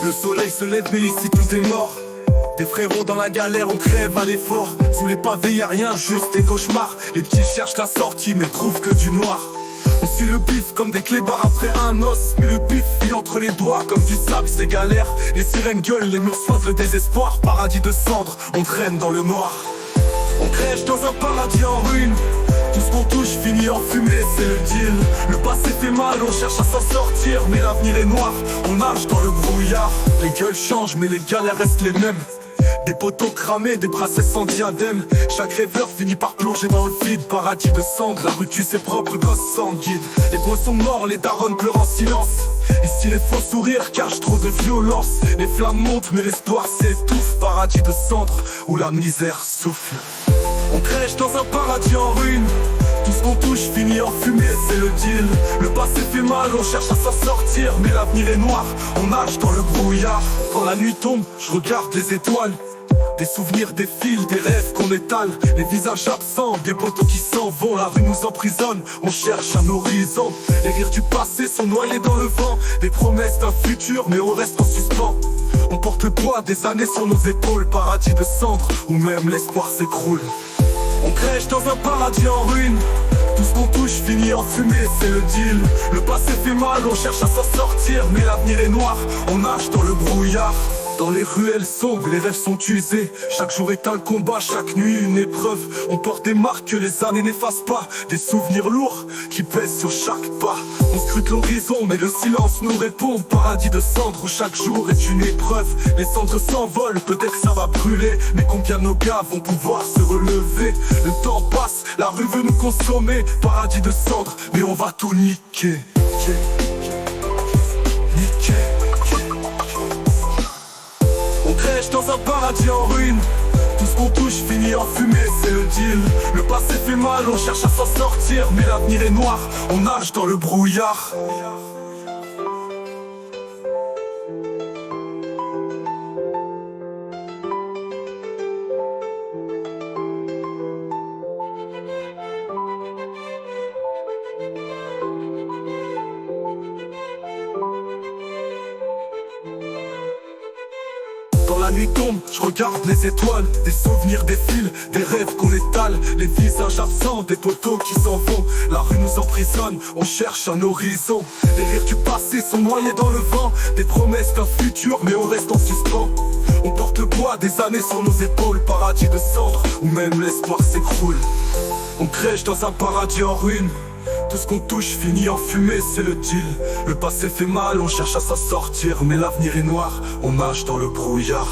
Le soleil se lève mais ici tout est mort. Des frérots dans la galère, on crève à l'effort. Sous les pavés y'a rien, juste des cauchemars. Les petits cherchent la sortie mais trouvent que du noir. On suit le bif comme des clébards après un os. Mais le bif file entre les doigts comme du sable, c'est galère. Les sirènes gueulent, les murs soivent le désespoir. Paradis de cendres, on traîne dans le noir. On crèche dans un paradis en ruine. Tout ce qu'on touche finit en fumée, c'est le deal. Le passé fait mal, on cherche à s'en sortir. Mais l'avenir est noir, on nage dans le brouillard. Les gueules changent mais les galères restent les mêmes. Des poteaux cramés, des bracelets sans diadème. Chaque rêveur finit par plonger dans le vide. Paradis de cendres, la rue tue ses propres gosses sans guide. Les bois sont morts, les darons pleurent en silence. Ici les faux sourires cachent trop de violence. Les flammes montent mais l'espoir s'étouffe. Paradis de cendres où la misère souffle. On crèche dans un paradis en ruine. Tout ce qu'on touche finit en fumée, c'est le deal. Le passé fait mal, on cherche à s'en sortir. Mais l'avenir est noir, on nage dans le brouillard. Quand la nuit tombe, je regarde les étoiles. Des souvenirs défilent, des rêves qu'on étale. Les visages absents, des poteaux qui s'en vont. La rue nous emprisonne, on cherche un horizon. Les rires du passé sont noyés dans le vent. Des promesses d'un futur, mais on reste en suspens. On porte le poids des années sur nos épaules. Paradis de cendres, où même l'espoir s'écroule. On crèche dans un paradis en ruine. Tout ce qu'on touche finit en fumée, c'est le deal. Le passé fait mal, on cherche à s'en sortir. Mais l'avenir est noir, on nage dans le brouillard. Dans les ruelles sombres, les rêves sont usés. Chaque jour est un combat, chaque nuit une épreuve. On porte des marques que les années n'effacent pas. Des souvenirs lourds qui pèsent sur chaque pas. On scrute l'horizon mais le silence nous répond. Paradis de cendres où chaque jour est une épreuve. Les cendres s'envolent, peut-être que ça va brûler. Mais combien de nos gars vont pouvoir se relever? Le temps passe, la rue veut nous consommer. Paradis de cendres, mais on va tout niquer. On crèche dans un paradis en ruine. Tout ce qu'on touche finit en fumée, c'est le deal. Le passé fait mal, on cherche à s'en sortir. Mais l'avenir est noir, on nage dans le brouillard. Quand la nuit tombe, je regarde les étoiles. Des souvenirs défilent, des rêves qu'on étale. Les visages absents, des poteaux qui s'en vont. La rue nous emprisonne, on cherche un horizon. Les rires du passé sont noyés dans le vent. Des promesses d'un futur, mais on reste en suspens. On porte le poids des années sur nos épaules. Paradis de cendres, où même l'espoir s'écroule. On crèche dans un paradis en ruine. Tout ce qu'on touche finit en fumée, c'est le deal. Le passé fait mal, on cherche à s'en sortir. Mais l'avenir est noir, on nage dans le brouillard.